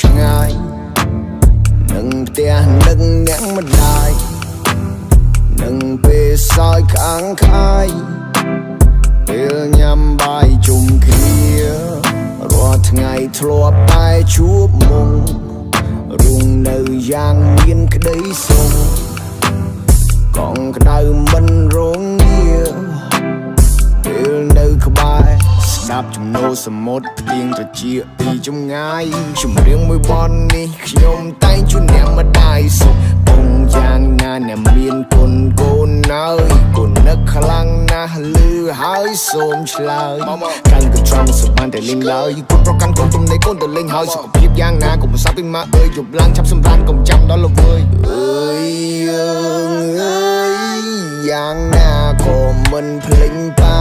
ឆ្ងាយនឹងផ្ទះនឹងអ្នកម្ដាយនឹងពេលសោយក្អាំងក្អាយពេលញ៉ាំបាយជុំគ្នារាល់ថ្ងៃធ្លាប់តែជួបមុខរុងនៅយ៉ាងមានក្តីសុខកងក្ដៅមិនរងងារពេលនៅក្បែរស្ដាប់ចំណូលសមុទ្រផ្ទៀងត្រចៀកពីចម្ងាយចម្រៀងមួយបននេះខ្ញុំតែងជូនអ្នកម្ដាយសុខពងយ៉ាងណាអ្នកមានកូនកូននៅកូននឹកខ្លាំងណាស់លឺហើយសូមឆ្លើយកាន់កញ្ច្រំសុបានតែលេងឡើយកូនប្រកាន់កូនទំនេរកូនទៅលេងហើយសុខភាពយ៉ាងណាកុំប្រសាពីម៉ាក់អើយយប់ឡើងឆាប់សម្រានកុំចាំដល់ល្វើយអើយយ៉ាងណាក៏មិនភ្លេចបា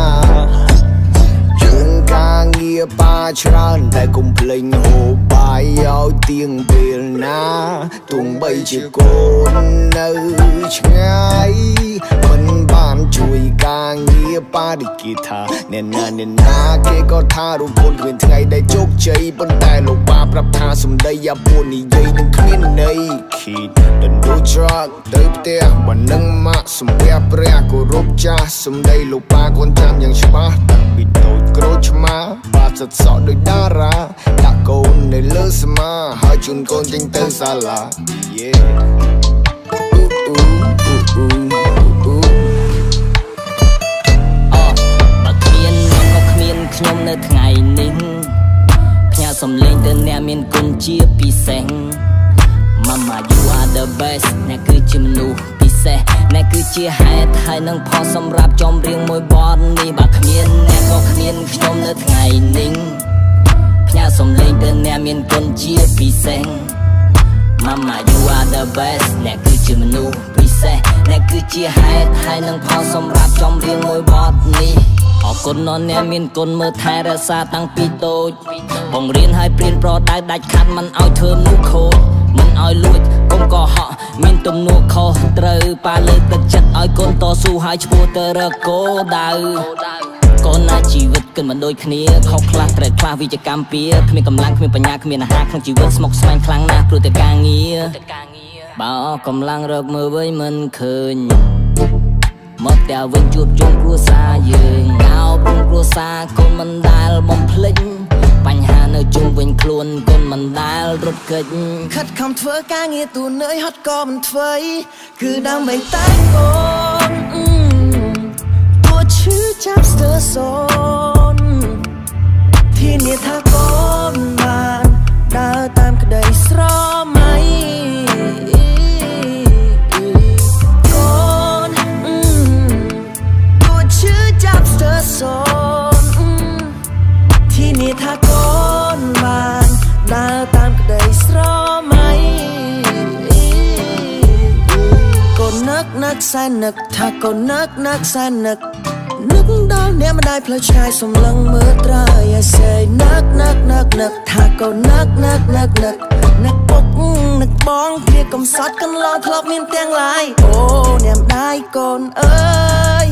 យើងការងារបាច្រើនតែកុំភ្លេចហូបបាយឲ្យទៀងពេលណាទោះបីជាកូននៅឆ្ងាយមិនបានជួយការងារបរិគាថាអ្នកណាគេក៏ថារូបកូនគ្មានថ្ងៃដែលជោគជ័យប៉ុន្តែលោកបាប្រាប់ថាសម្ដីយ៉ាពួននិយាយនឹងគ្មានន័យ Kid don't do drug ទៅផ្ទះបើនឹងម៉ាក់សំពះព្រះគោរពចាស់សម្ដីលោកបាកូនចាំយ៉ាងច្បាស់តាំងពីតូចក្រូចឆ្មាបាត់សត់សក់ដូចតារាដាក់កូននៅលើស្មាហើយជូនកូនចេញទៅសាលា Yeahខ្ញុំនៅថ្ងៃនេះផ្ញើសំឡេងទៅអ្នកមានគុណជាពិសេស Mama you are the best អ្នកគឺជាមនុស្សពិសេសអ្នកគឺជាហេតុហើយនឹងផលសម្រាប់ចំរៀងមួយបទនេះបើគ្មានអ្នកក៏គ្មានខ្ញុំនៅថ្ងៃនេះផ្ញើសំឡេងទៅអ្នកមានគុណជាពិសេស Mama you are the best អ្នកគឺជាមនុស្សពិសេសអ្នកគឺជាហេតុហើយនឹងផលសម្រាប់ចំរៀងមួយបទនេះអរគុណដល់អ្នកមានគុណមើលថែរក្សាតាំងពីតូចបង្រៀនឲ្យព្រៀនប្រដៅដាច់ខាត់មិនឲ្យធ្វើមុខខូចមិនឲ្យលួចកុំកុហកមានទំនួលខុសត្រូវប៉ាលើកទឹកចិត្តឲ្យកូនតស៊ូឲ្យឆ្ពោះទៅរកគោលដៅកូនណាជីវិតគិតមិនដូចគ្នាខុសខ្លះត្រូវខ្លះវិជ្ជាកម្មពៀគ្មានកម្លាំងគ្មានបញ្ញាគ្មានអាហារក្នុងជីវិតស្មុគស្មាញខ្លាំងណាស់ព្រោះតែការងារបើអស់កម្លាំងរកមើលវិញមិនឃើញមកតែវិញជួបជុំគ្រួសារយើងកោបគ្រួសារកូនមិនដែលបំភ្លេចបញ្ហានៅជុំវិញខ្លួនកូនមិនដែលរត់គេចខិតខំធ្វើការងារទូនឿយហត់ក៏មិនធ្វើគឺដើម្បីតែកូនទោះឈឺចាប់ស្ទើរសូនធានាថាកូនបានដើរតាមក្តីស្រមៃที่นี่ถ้ากូនបានដើរតាមក្តីស្រមៃកូននឹកសែននឹកថាកូននឹកសែននឹកដល់អ្នកម្ដាយផ្លូវឆ្ងាយសំឡឹងមើលត្រើយឲ្យសេនឹកថាកូននឹកពុកនឹកបងគ្នាកំសត់កន្លងធ្លាប់មានទាំងឡាយអូអ្នកម្ដាយកូនអើយ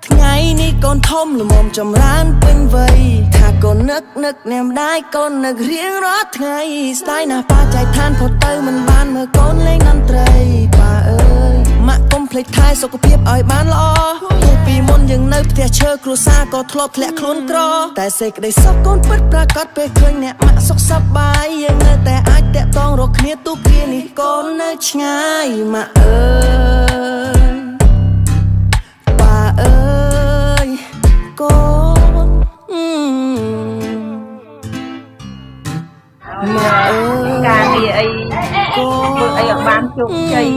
ថ្ងៃនេះកូនធំល្មមចម្រើនពេញវ័យថាកូននឹកអ្នកម្ដាយកូននឹករៀងរាល់ថ្ងៃស្ដាយណាស់ប៉ាចែកឋានផុតទៅមិនបានមើលកូនលេងតន្ត្រីប៉ាអើយម៉ាក់កុំភ្លេចថែសុខភាពឲ្យបានល្អព្រោះពីមុនយើងនៅផ្ទះឈើគ្រួសារក៏ធ្លាប់ធ្លាក់ខ្លួនក្រតែសេចក្តីសុខកូនពិតប្រាកដពេលឃើញអ្នកម៉ាក់សុខសប្បាយយើងនៅតែអាចតាក់ទងរកគ្នាទូគ្រានេះកូននៅឆ្ងាយម៉ាក់អើយប៉ាអើយកូនការងារអីធ្វើអីឲ្យបានជោគជ័យ